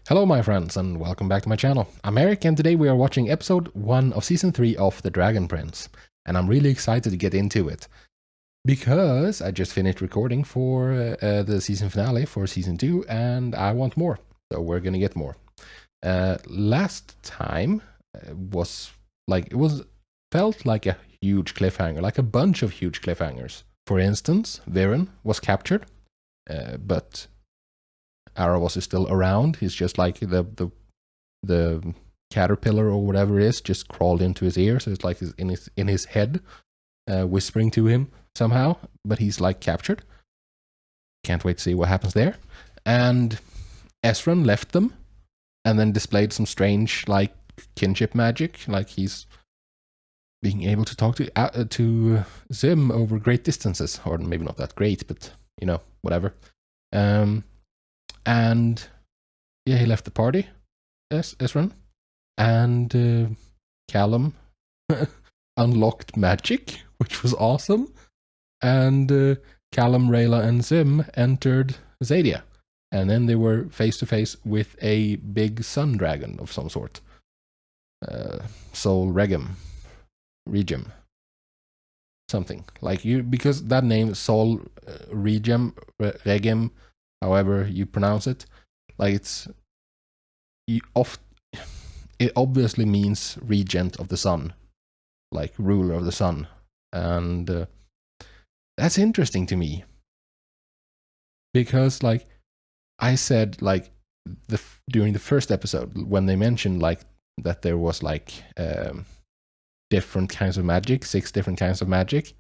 Hello my friends and welcome back to my channel. I'm Erik and today we are watching episode 1 of season 3 of The Dragon Prince. And I'm really excited to get into it. Because I just finished recording for the season finale for season 2 and I want more. So we're gonna get more. Last time felt like a huge cliffhanger, like a bunch of huge cliffhangers. For instance, Viren was captured, but Aravos is still around. He's just like the caterpillar or whatever it is just crawled into his ear, so it's like in his head, whispering to him somehow. But he's like captured. Can't wait to see what happens there. And Esran left them, and then displayed some strange like kinship magic, like he's being able to talk to Zim over great distances, or maybe not that great, but you know, whatever. And yeah, he left the party, Esran, and Callum unlocked magic, which was awesome. And Callum, Rayla, and Zim entered Zadia, and then they were face to face with a big sun dragon of some sort. Soul Regem, something like you, because that name Soul Regem, however you pronounce it, like it obviously means regent of the sun, like ruler of the sun, and that's interesting to me because, like I said, like during the first episode when they mentioned like that there was like different kinds of magic, 6 different kinds of magic,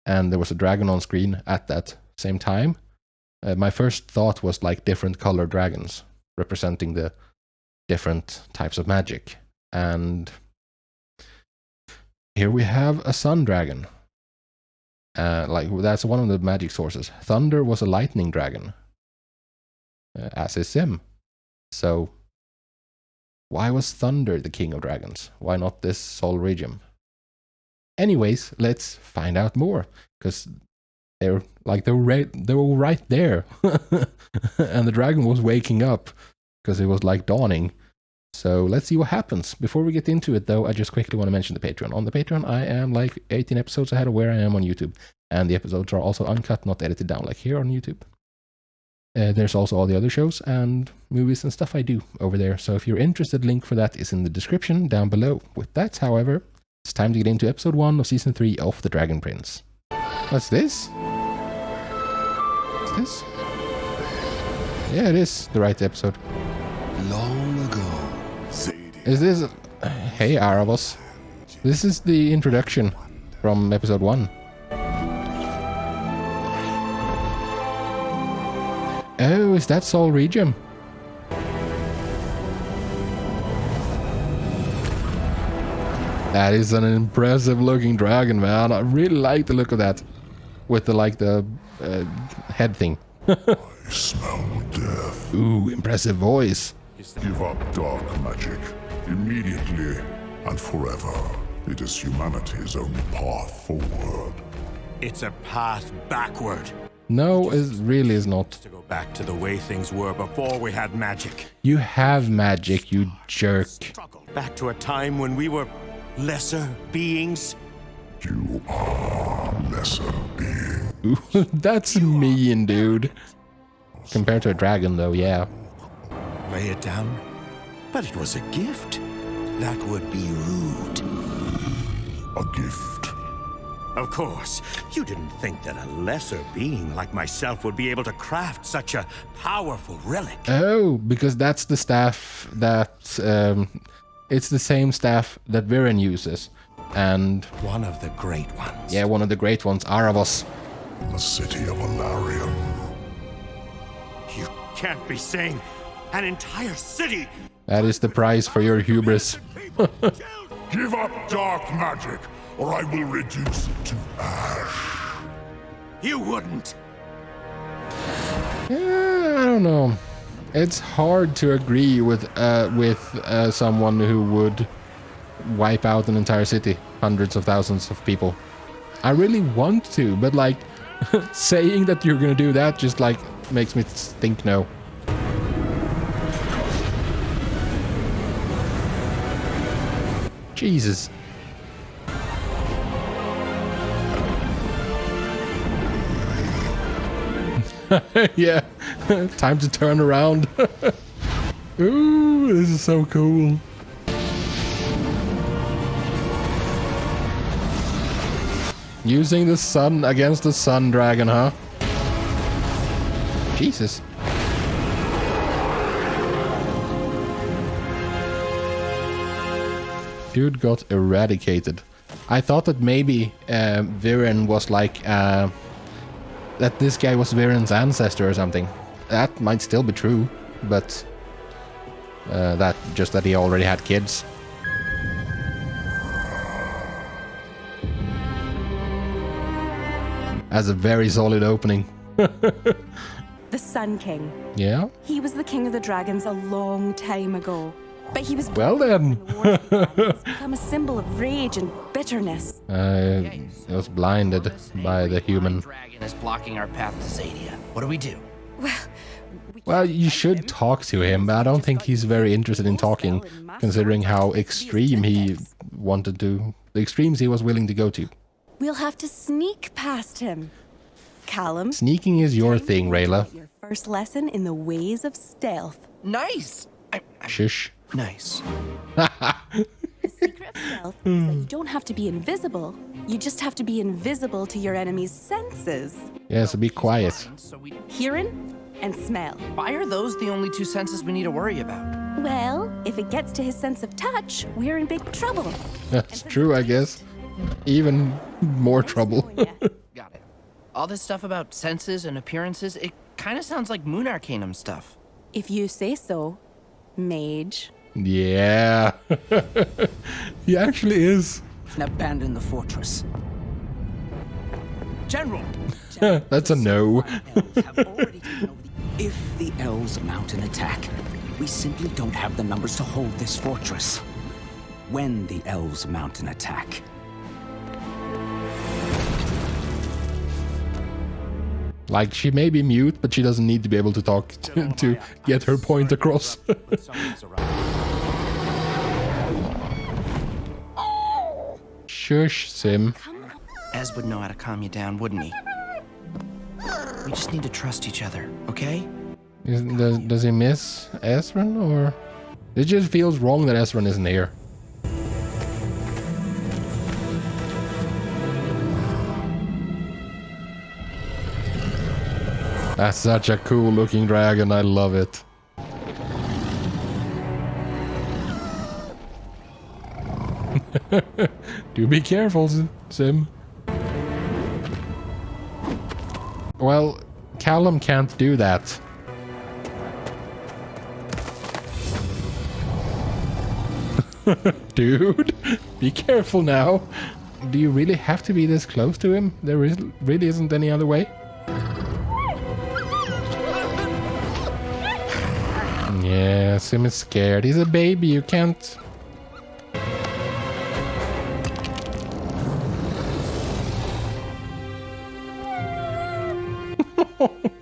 and there was a dragon on screen at that same time. My first thought was like different colored dragons representing the different types of magic. And here we have a sun dragon. Like that's one of the magic sources. Thunder was a lightning dragon, as is Sim. So why was Thunder the king of dragons? Why not this Soul Regem? Anyways, let's find out more, because they were right there. And the dragon was waking up because it was like dawning. So let's see what happens. Before we get into it though, I just quickly want to mention the Patreon. On the Patreon, I am like 18 episodes ahead of where I am on YouTube. And the episodes are also uncut, not edited down like here on YouTube. There's also all the other shows and movies and stuff I do over there. So if you're interested, link for that is in the description down below. With that, however, it's time to get into episode 1 of season 3 of The Dragon Prince. What's this? This? Yeah, it is the right episode. Long ago, Is this... Hey, Aravos. This is the introduction from episode 1. Oh, is that Soul Regem? That is an impressive looking dragon, man. I really like the look of that. With the head thing. I smell death. Ooh, impressive voice. Give up dark magic, immediately and forever. It is humanity's only path forward. It's a path backward. No, it really is not. To go back to the way things were before we had magic. You have magic, you jerk. Back to a time when we were lesser beings. You are lesser being. Ooh, that's mean, dude. Compared to a dragon, though, yeah. Lay it down. But it was a gift. That would be rude. A gift. Of course, you didn't think that a lesser being like myself would be able to craft such a powerful relic. Oh, because that's the staff that... it's the same staff that Viren uses. And... One of the great ones. Yeah, one of the great ones, Aravos. The city of Alarium. You can't be saying an entire city. That is the price for your hubris. Give up dark magic, or I will reduce it to ash. You wouldn't. I don't know. It's hard to agree with someone who would wipe out an entire city, hundreds of thousands of people. I really want to, but like saying that you're gonna do that just like makes me think no. Jesus. Yeah, time to turn around. Ooh, this is so cool. Using the sun against the sun dragon, huh? Jesus. Dude got eradicated. I thought that maybe Viren was like that this guy was Viren's ancestor or something. That might still be true, but that he already had kids. That's a very solid opening. The Sun King. Yeah? He was the king of the dragons a long time ago. But he was Well then. He's become a symbol of rage and bitterness. He was blinded by the human. Dragon is blocking our path to Zadia. What do we do? Well, you should talk to him, but I don't think he's very interested in talking, considering how extreme he wanted to... the extremes he was willing to go to. We'll have to sneak past him. Callum. Sneaking is your thing, Rayla. Your first lesson in the ways of stealth. Nice. Shush. Nice. The secret of stealth is that you don't have to be invisible. You just have to be invisible to your enemy's senses. Yeah, so be quiet. So Hearing and smell. why are those the only two senses we need to worry about? Well, if it gets to his sense of touch, we're in big trouble. That's true, I guess. Even more trouble. Got it. All this stuff about senses and appearances, it kind of sounds like Moon Arcanum stuff. If you say so, mage. Yeah. He actually is. Abandon the fortress. General! That's a no. If the elves mount an attack, we simply don't have the numbers to hold this fortress. When the elves mount an attack, Like, she may be mute, but she doesn't need to be able to talk to get her point across. Shush, Sim. Ez would know how to calm you down, wouldn't he? We just need to trust each other, okay? Does he miss Ezran, or... It just feels wrong that Ezran isn't here. That's such a cool looking dragon, I love it. Do be careful, Sim. Well, Callum can't do that. Dude, be careful now. Do you really have to be this close to him? There really isn't any other way? Yeah, Sim is scared. He's a baby, you can't...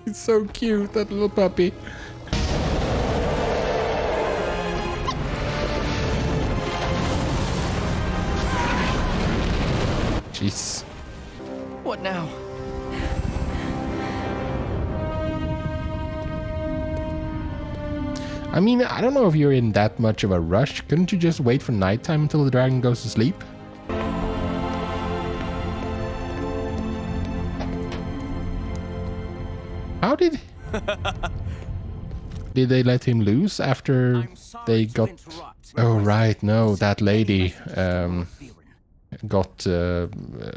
He's so cute, that little puppy. Jeez. What now? I mean, I don't know if you're in that much of a rush. Couldn't you just wait for nighttime until the dragon goes to sleep? How did... Did they let him loose after they got... Oh, right, no, that lady got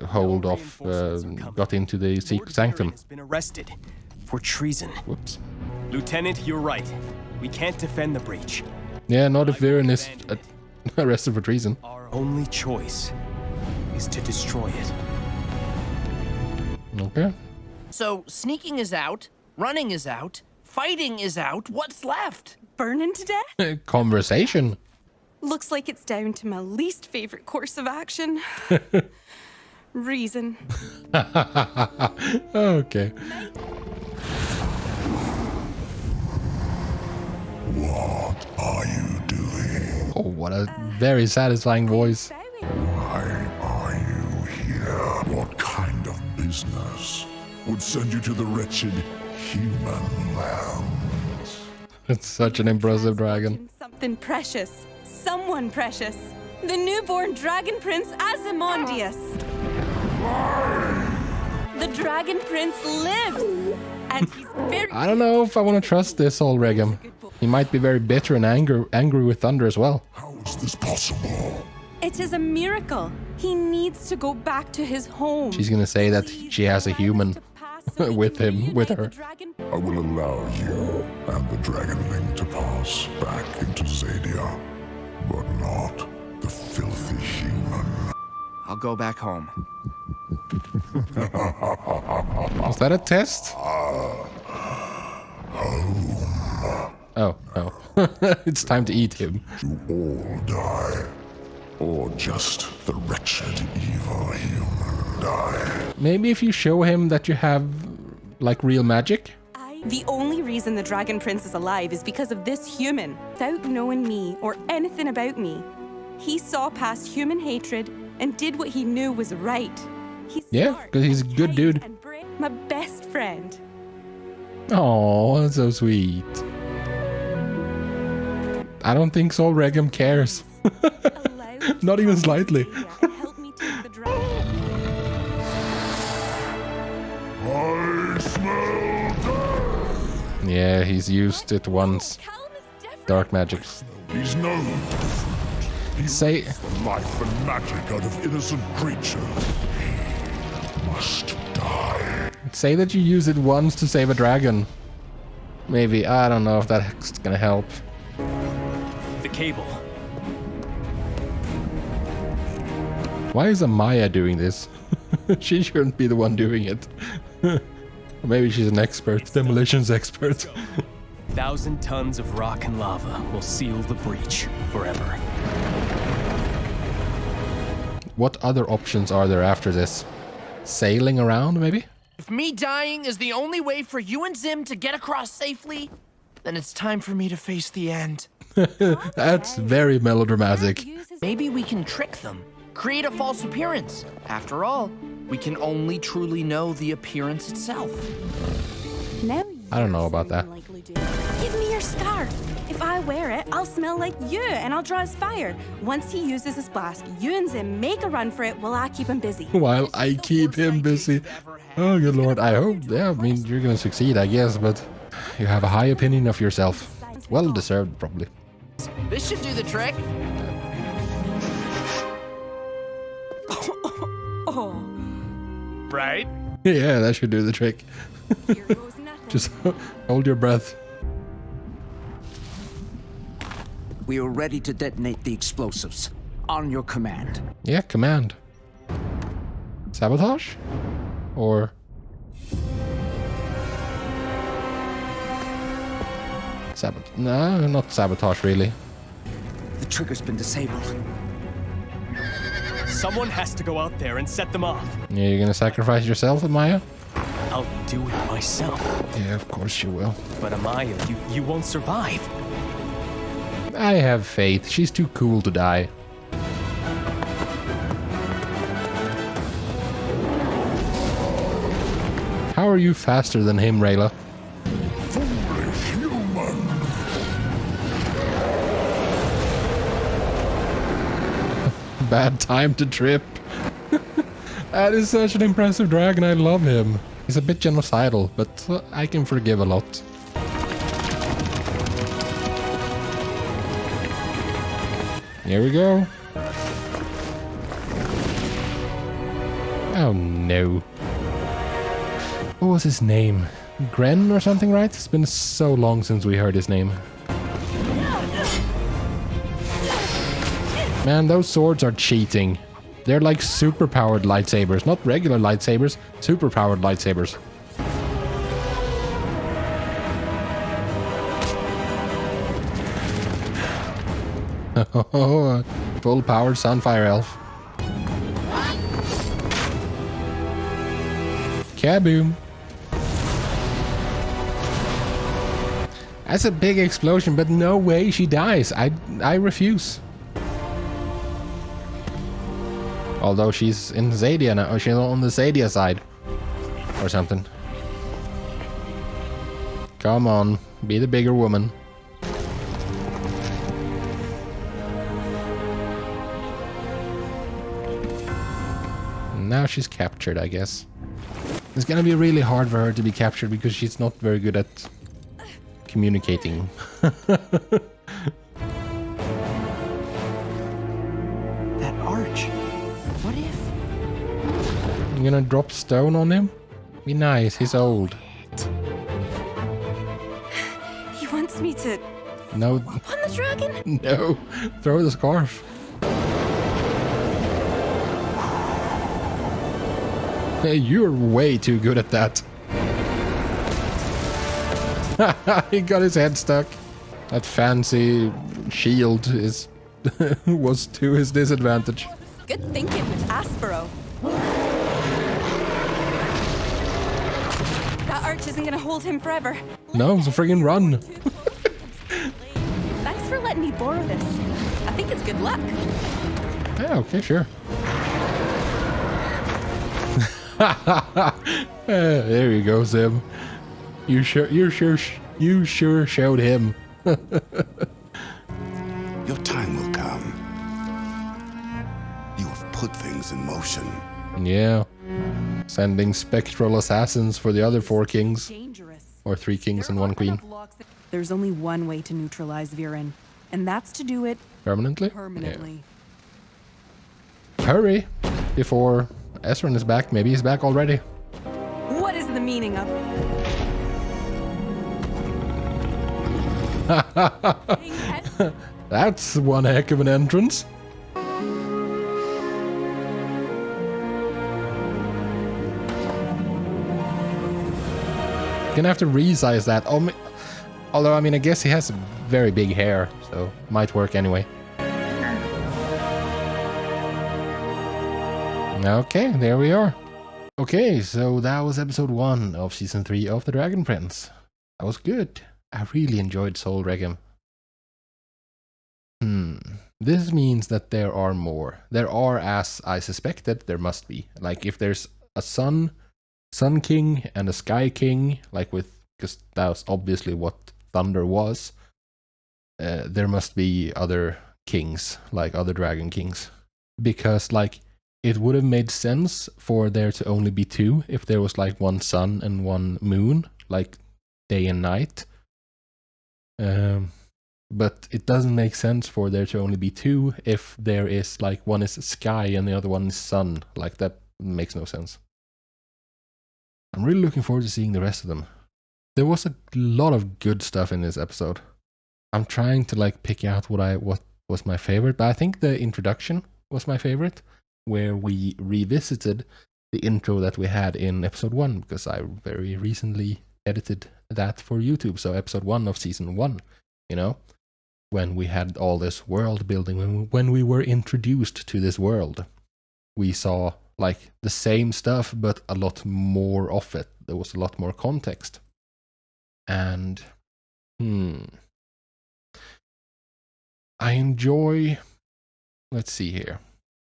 hold of... got into the secret sanctum. Has been arrested for treason. Whoops. Lieutenant, you're right. We can't defend the breach. Yeah, not if Viren is arrested for treason. Our only choice is to destroy it. Okay. So, sneaking is out, running is out, fighting is out, what's left? Burning to death? Conversation. Looks like it's down to my least favorite course of action. Reason. Okay. What are you doing? Oh, what a very satisfying voice. Why are you here? What kind of business would send you to the wretched human lands? It's such an impressive dragon. Something precious. Someone precious. The newborn dragon prince Azimondius. The dragon prince lives. And he's very... I don't know if I want to trust this old Regem. He might be very bitter and angry with Thunder as well. How is this possible? It is a miracle. He needs to go back to his home. She's gonna say that she has a human with him, with her. I will allow you and the Dragonling to pass back into Zadia, but not the filthy human. I'll go back home. Was that a test? Oh, oh. It's time to eat him. You all die, or just the wretched evil human die. Maybe if you show him that you have, like, real magic? The only reason the dragon prince is alive is because of this human. Without knowing me or anything about me, he saw past human hatred and did what he knew was right. He's Yeah, smart, 'cause he's a good kind, dude. and brave. My best friend. Oh, that's so sweet. I don't think Sol Regem cares. Not even slightly. Help me take the dragon. I smell death! Yeah, he's used it once. Callum is different. Dark magic. He's known. He Say, wreaks the life and magic out of innocent creatures. He must die. say that you use it once to save a dragon. Maybe, I don't know if that's gonna help. The cable. Why is Amaya doing this? She shouldn't be the one doing it. Maybe she's an expert, demolitions expert. 1,000 tons of rock and lava will seal the breach forever. What other options are there after this? Sailing around, maybe? If me dying is the only way for you and Zim to get across safely, then it's time for me to face the end. That's very melodramatic. Maybe we can trick them, create a false appearance. After all, we can only truly know the appearance itself. Now I don't know about that. Give me your scarf. If I wear it, I'll smell like you and I'll draw his fire. Once he uses his blast, you and Zim make a run for it while I keep him busy. While I keep him busy. Oh, good lord. I hope, yeah, I mean, you're gonna succeed, I guess, but you have a high opinion of yourself. Well deserved, probably. This should do the trick. Oh, Right? Yeah, that should do the trick. here goes nothing. Just hold your breath. We are ready to detonate the explosives. On your command. Yeah, command. Sabotage? Or... No, not sabotage, really. The trigger's been disabled. Someone has to go out there and set them off. Yeah, you're gonna sacrifice yourself, Amaya? I'll do it myself. Yeah, of course you will. But Amaya, you won't survive. I have faith. She's too cool to die. How are you faster than him, Rayla? Foolish human! Bad time to trip. That is such an impressive dragon. I love him. He's a bit genocidal, but I can forgive a lot. Here we go. Oh no. What was his name? Gren or something, right? It's been so long since we heard his name. Man, those swords are cheating. They're like super-powered lightsabers. Not regular lightsabers, super-powered lightsabers. Full-powered Sunfire Elf. Kaboom! That's a big explosion, but no way she dies. I refuse. Although she's in Zadia now, or she's on the Zadia side. Or something. Come on, be the bigger woman. Now she's captured, I guess. It's gonna be really hard for her to be captured because she's not very good at communicating. That arch. What if? I'm gonna drop stone on him? Be nice, he's old. He wants me to No, on the dragon? no, throw the scarf. Hey, you're way too good at that. He got his head stuck. That fancy shield is was to his disadvantage. Good thinking, Aspero. That arch isn't gonna hold him forever. No, so friggin' run. Thanks for letting me borrow this. I think it's good luck. Yeah, okay, sure. There you go, Sim. You sure showed him. Your time will come. You have put things in motion. Yeah. Sending spectral assassins for the other 4 kings. Dangerous. Or 3 kings and 1 queen. There's only one way to neutralize Viren, and that's to do it Permanently? permanently. Yeah. Hurry! Before Ezran is back. Maybe he's back already. What is the meaning of That's one heck of an entrance. Gonna have to resize that. Although, I mean, I guess he has very big hair, so might work anyway. Okay, there we are. Okay, so that was episode 1 of season 3 of The Dragon Prince. That was good. I really enjoyed Soul Regem. This means that there are more. There are, as I suspected, there must be. Like, if there's a Sun King and a Sky King, like because that was obviously what Thunder was, there must be other kings, like other Dragon Kings. Because, like, it would have made sense for there to only be 2 if there was like 1 sun and 1 moon, like day and night. But it doesn't make sense for there to only be 2 if there is like one is sky and the other one is sun. Like that makes no sense. I'm really looking forward to seeing the rest of them. There was a lot of good stuff in this episode. I'm trying to like pick out what was my favorite, but I think the introduction was my favorite, where we revisited the intro that we had in episode 1, because I very recently edited that for YouTube. So episode 1 of season 1, you know, when we had all this world building, when we were introduced to this world, we saw like the same stuff, but a lot more of it. There was a lot more context. And, I enjoy, let's see here.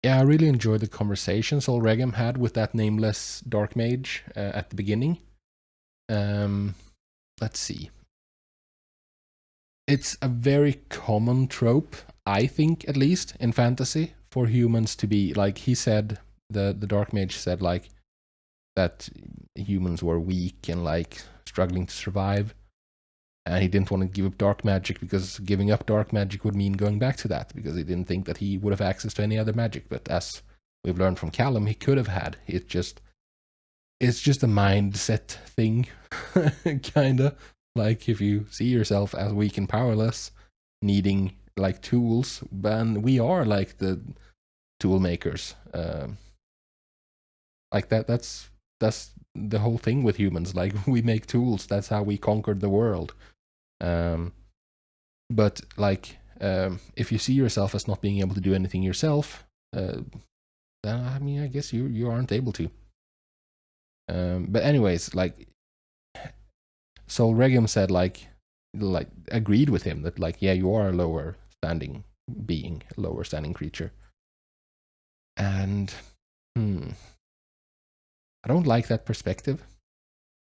Yeah, I really enjoyed the conversations Soul Regem had with that nameless dark mage at the beginning. Let's see. It's a very common trope, I think, at least, in fantasy, for humans to be, like he said, the dark mage said, like, that humans were weak and, like, struggling to survive. And he didn't want to give up dark magic because giving up dark magic would mean going back to that, because he didn't think that he would have access to any other magic. But as we've learned from Callum, he could have had. It's just a mindset thing, kinda. Like if you see yourself as weak and powerless, needing like tools, then we are like the tool makers. Like that's the whole thing with humans. Like we make tools. That's how we conquered the world. But like if you see yourself as not being able to do anything yourself, then I mean I guess you aren't able to. But anyways, like Soul Regem said, like agreed with him that like, yeah, you are a lower standing being, lower standing creature. And I don't like that perspective,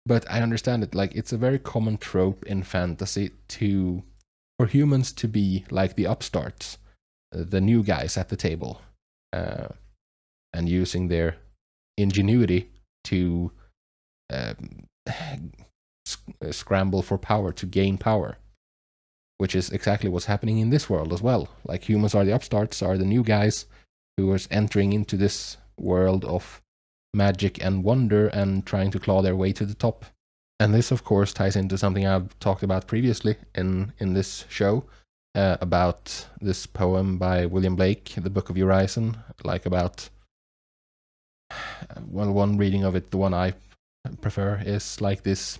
but I understand it. Like, it's a very common trope in fantasy for humans to be like the upstarts, the new guys at the table, and using their ingenuity to scramble for power, to gain power, which is exactly what's happening in this world as well. Like, humans are the upstarts, are the new guys who are entering into this world of magic and wonder and trying to claw their way to the top. And this, of course, ties into something I've talked about previously in this show, about this poem by William Blake, The Book of Urizen, like about, well, one reading of it, the one I prefer, is like this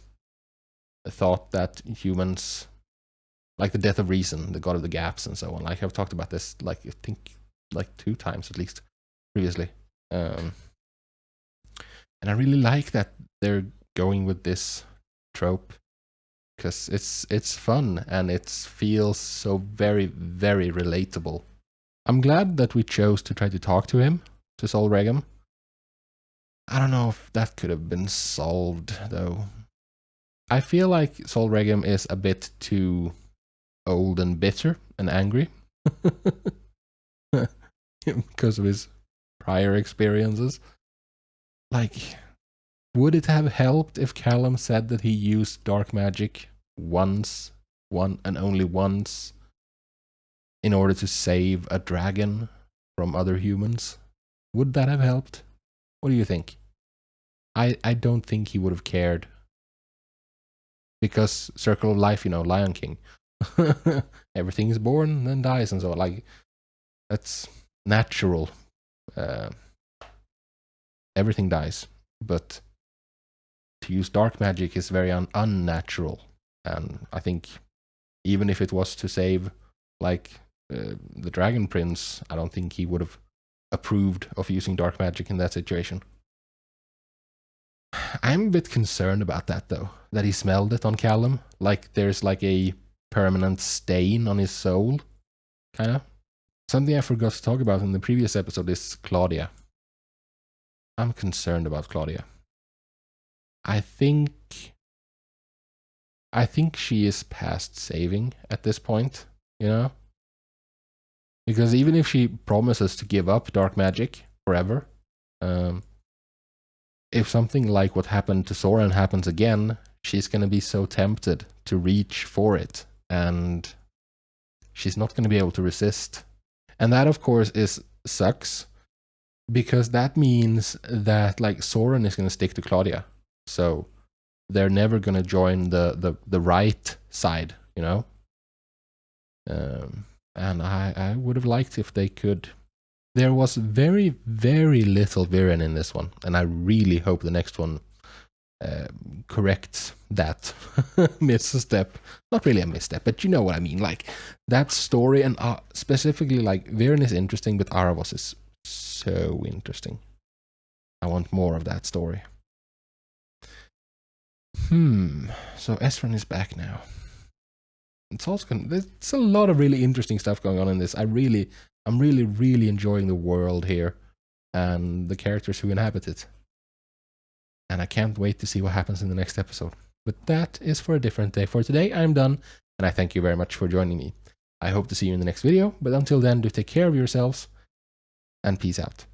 thought that humans, like the death of reason, the god of the gaps and so on. Like, I've talked about this, like, I think, like 2 times at least previously. And I really like that they're going with this trope, because it's fun and it feels so very, very relatable. I'm glad that we chose to try to talk to him, to Sol Regem. I don't know if that could have been solved, though. I feel like Sol Regem is a bit too old and bitter and angry because of his prior experiences. Like, would it have helped if Callum said that he used dark magic one and only once, in order to save a dragon from other humans? Would that have helped? What do you think? I don't think he would have cared. Because Circle of Life, Lion King. Everything is born, then dies, and so on. Like, that's natural. Everything dies. But to use dark magic is very unnatural. And I think even if it was to save, like, the Dragon Prince, I don't think he would have approved of using dark magic in that situation. I'm a bit concerned about that, though, that he smelled it on Callum. Like, there's like a permanent stain on his soul, kind of. Something I forgot to talk about in the previous episode is Claudia. I'm concerned about Claudia. I think she is past saving at this point, Because even if she promises to give up dark magic forever, if something like what happened to Soren happens again, she's going to be so tempted to reach for it, and she's not going to be able to resist. And that, of course, sucks, because that means that, like, Soren is going to stick to Claudia. So they're never going to join the right side, And I would have liked if they could. There was very, very little Viren in this one, and I really hope the next one corrects that misstep. Not really a misstep, but you know what I mean. Like, that story, and specifically, like, Viren is interesting, but Aravos is so interesting. I want more of that story. So Esran is back now. It's also there's a lot of really interesting stuff going on in this. I'm really, really enjoying the world here and the characters who inhabit it. And I can't wait to see what happens in the next episode. But that is for a different day. For today, I'm done, and I thank you very much for joining me. I hope to see you in the next video, but until then, do take care of yourselves, and peace out.